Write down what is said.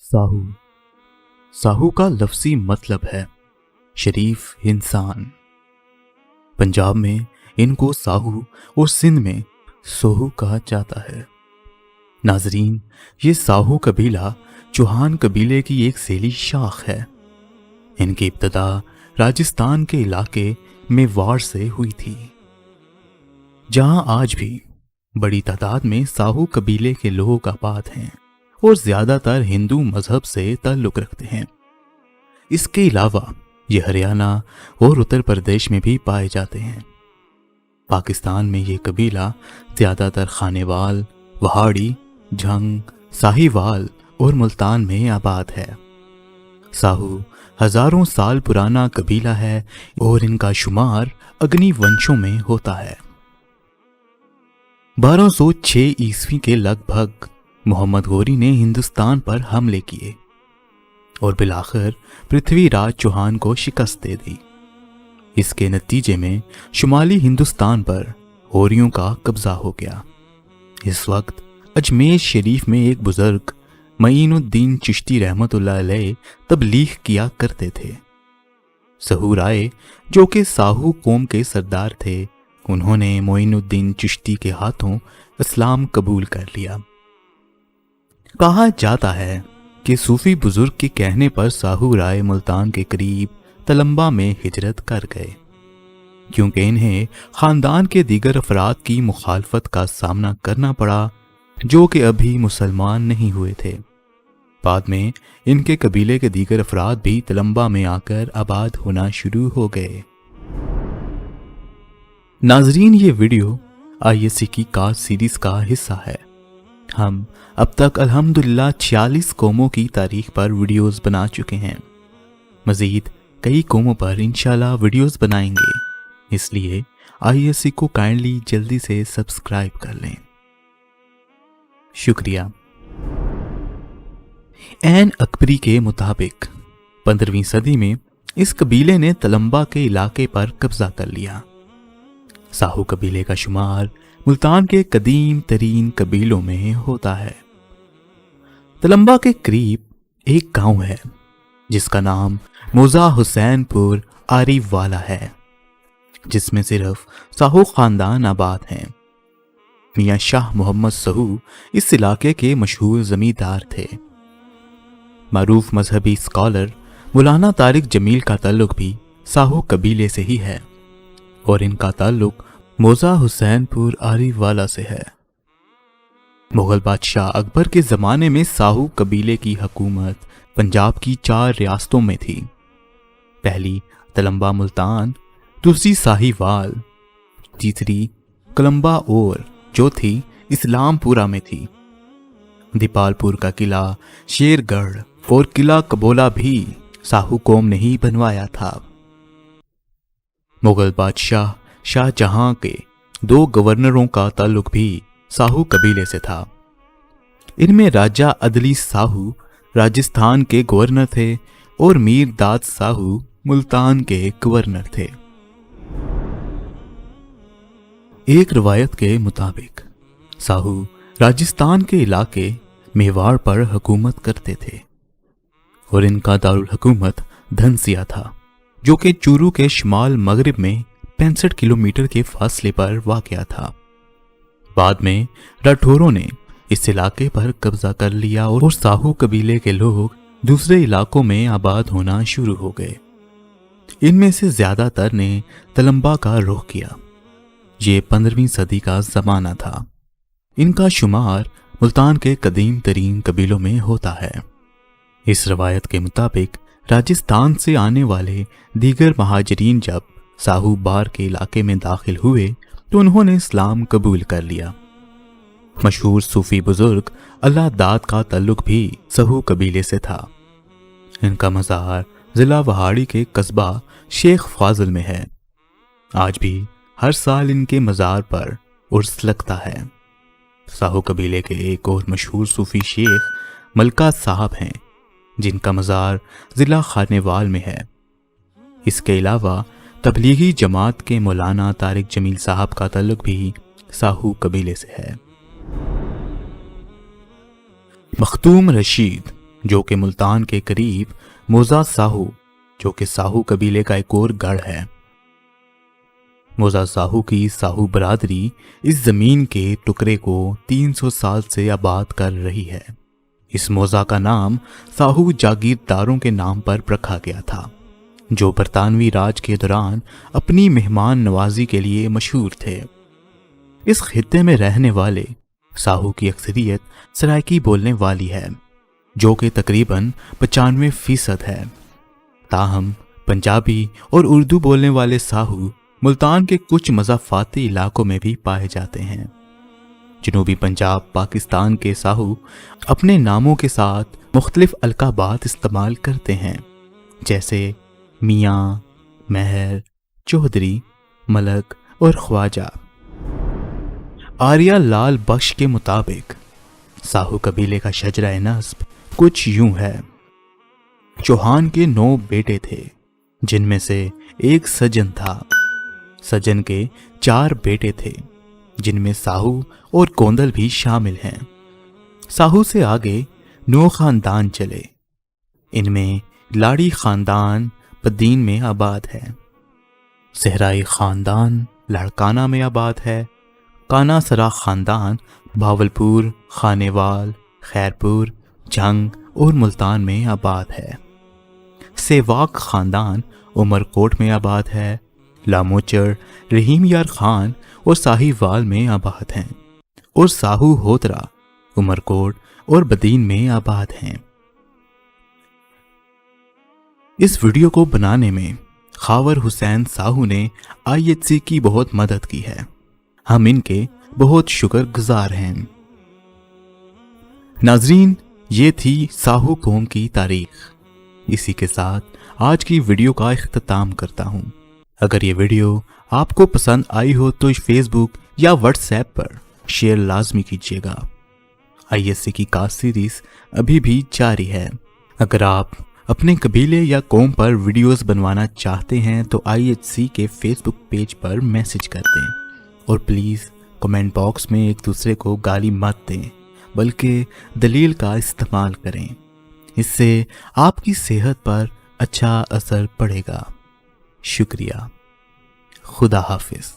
साहू साहू का लफ्जी मतलब है शरीफ इंसान। पंजाब में इनको साहू और सिंध में सोहू कहा जाता है। नाजरीन, ये साहू कबीला चौहान कबीले की एक सेली शाख है। इनकी इब्तदा राजस्थान के इलाके मेवाड़ से हुई थी, जहां आज भी बड़ी तादाद में साहू कबीले के लोग आबाद हैं और ज्यादातर हिंदू मजहब से ताल्लुक रखते हैं। इसके अलावा ये हरियाणा और उत्तर प्रदेश में भी पाए जाते हैं। पाकिस्तान में ये कबीला ज्यादातर खानेवाल, वहाड़ी, झंग, साहिवाल और मुल्तान में आबाद है। साहू हजारों साल पुराना कबीला है और इनका शुमार अग्नि वंशों में होता है। 1206 ईस्वी के लगभग मोहम्मद गौरी ने हिंदुस्तान पर हमले किए और बिलाखिर पृथ्वीराज चौहान को शिकस्त दे दी। इसके नतीजे में शुमाली हिंदुस्तान पर गौरियों का कब्जा हो गया। इस वक्त अजमेर शरीफ में एक बुजुर्ग मईनुद्दीन चिश्ती रहमतुल्लाह अलैह तबलीग किया करते थे। सहूर आए, जो कि साहू कौम के सरदार थे, उन्होंने मोइनुद्दीन चिश्ती के हाथों इस्लाम कबूल कर लिया। कहा जाता है कि सूफी बुजुर्ग के कहने पर साहू राय मुल्तान के करीब तलम्बा में हिजरत कर गए, क्योंकि इन्हें खानदान के दीगर अफराद की मुखालफत का सामना करना पड़ा, जो कि अभी मुसलमान नहीं हुए थे। बाद में इनके कबीले के दीगर अफराद भी तलम्बा में आकर आबाद होना शुरू हो गए। नाजरीन, ये वीडियो ISC की कार सीरीज का हिस्सा है। हम अब तक अल्हम्दुलिल्लाह 46 कौमों की तारीख पर वीडियोस बना चुके हैं। मजीद कई कौमों पर इंशाल्लाह वीडियोस बनाएंगे, इसलिए ISC को काइंडली जल्दी से सब्सक्राइब कर लें। शुक्रिया। ऐन अकबरी के मुताबिक 15वीं सदी में इस कबीले ने तलम्बा के इलाके पर कब्जा कर लिया। साहू कबीले का शुमार मुल्तान के कदीम तरीन कबीलों में होता है। तलम्बा के करीब एक गांव है जिसका नाम मोजा हुसैनपुर आरिफ वाला है, जिसमें सिर्फ साहू खानदान आबाद हैं। मियां शाह मोहम्मद सहू इस इलाके के मशहूर जमींदार थे। मारूफ मजहबी स्कॉलर मौलाना तारिक जमील का ताल्लुक भी साहू कबीले से ही है और इनका ताल्लुक मोजा हुसैनपुर आरिफ वाला से है। मुगल बादशाह अकबर के ज़माने में साहू कबीले की हुकूमत पंजाब की 4 रियासतों में थी। पहली तलम्बा मुल्तान, दूसरी साहिवाल, तीसरी कलम्बा और चौथी इस्लामपुरा में थी। दीपालपुर का किला शेरगढ़ और किला कबोला भी साहू कौम ने ही बनवाया था। मुगल बादशाह शाहजहां के 2 गवर्नरों का ताल्लुक भी साहू कबीले से था। इनमें राजा अदली साहू राजस्थान के गवर्नर थे और मीर दाद साहू मुल्तान के गवर्नर थे। एक रवायत के मुताबिक साहू राजस्थान के इलाके मेवाड़ पर हुकूमत करते थे और इनका दारुल हुकूमत धनसिया था, जो कि चूरू के शुमाल मगरिब में 65 किलोमीटर के फासले पर वाक़या था। बाद में राठौरों ने इस इलाके पर कब्जा कर लिया और साहू कबीले के लोग दूसरे इलाकों में आबाद होना शुरू हो गए। इनमें से ज्यादातर ने तलम्बा का रुख किया। ये 15वीं सदी का जमाना था। इनका शुमार मुल्तान के कदीम तरीन कबीलों में होता है। इस रवायत के मुताबिक राजस्थान से आने वाले दीगर महाजरीन जब साहू बार के इलाके में दाखिल हुए तो उन्होंने इस्लाम कबूल कर लिया। मशहूर सूफी बुजुर्ग अल्लाह दाद का ताल्लुक भी साहू कबीले से था। इनका मज़ार जिला वहाड़ी के कस्बा शेख फाजिल में है। आज भी हर साल इनके मज़ार पर उर्स लगता है। साहू कबीले के एक और मशहूर सूफी शेख मलका साहब हैं, जिनका मज़ार जिला खानेवाल में है। इसके अलावा तबलीगी जमात के मौलाना तारिक जमील साहब का ताल्लुक भी साहू कबीले से है। मखदूम रशीद جو کہ ملتان کے قریب موزہ ساہو جو کہ ساہو قبیلے کا ایک اور گڑھ ہے۔ موزہ ساہو کی ساہو برادری اس زمین کے ٹکڑے کو 300 سال سے آباد کر رہی ہے۔ اس موزہ کا نام ساہو جاگیرداروں کے نام پر رکھا گیا تھا، جو برطانوی راج کے دوران اپنی مہمان نوازی کے لیے مشہور تھے۔ اس خطے میں رہنے والے ساہو کی اکثریت سرائکی بولنے والی ہے، جو کہ تقریباً 95% ہے۔ تاہم پنجابی اور اردو بولنے والے ساہو ملتان کے کچھ مضافاتی علاقوں میں بھی پائے جاتے ہیں۔ جنوبی پنجاب پاکستان کے ساہو اپنے ناموں کے ساتھ مختلف القابات استعمال کرتے ہیں، جیسے میاں، مہر، چودھری، ملک اور خواجہ۔ آریہ لال بخش کے مطابق ساہو قبیلے کا شجرہ نسب کچھ یوں ہے۔ چوہان کے 9 بیٹے تھے، جن میں سے ایک سجن تھا۔ سجن کے 4 بیٹے تھے، جن میں ساہو اور کوندل بھی شامل ہیں۔ ساہو سے آگے 9 خاندان چلے۔ ان میں لاڑی خاندان پدین میں آباد ہے، صحرائی خاندان لاڑکانہ میں آباد ہے، کانا سرا خاندان بھاولپور، خانیوال، خیرپور، جھنگ اور ملتان میں آباد ہے، سیواک خاندان عمر کوٹ میں آباد ہے، لاموچر، رحیم یار خان اور ساہی وال میں آباد ہیں، اور ساہو ہوترا عمر کوٹ اور بدین میں آباد ہیں۔ اس ویڈیو کو بنانے میں خاور حسین ساہو نے IHC کی بہت مدد کی ہے، ہم ان کے بہت شکر گزار ہیں۔ ناظرین، یہ تھی ساہو قوم کی تاریخ۔ اسی کے ساتھ آج کی ویڈیو کا اختتام کرتا ہوں۔ اگر یہ ویڈیو آپ کو پسند آئی ہو تو فیس بک یا واٹس ایپ پر شیئر لازمی کیجیے گا۔ IHC کی کاسٹ سیریز ابھی بھی جاری ہے۔ اگر آپ اپنے قبیلے یا قوم پر ویڈیوز بنوانا چاہتے ہیں تو IHC کے فیس بک پیج پر میسج کر دیں، اور پلیز کمنٹ باکس میں ایک دوسرے کو گالی مت دیں، بلکہ دلیل کا استعمال کریں۔ اس سے آپ کی صحت پر اچھا اثر پڑے گا۔ شکریہ۔ خدا حافظ۔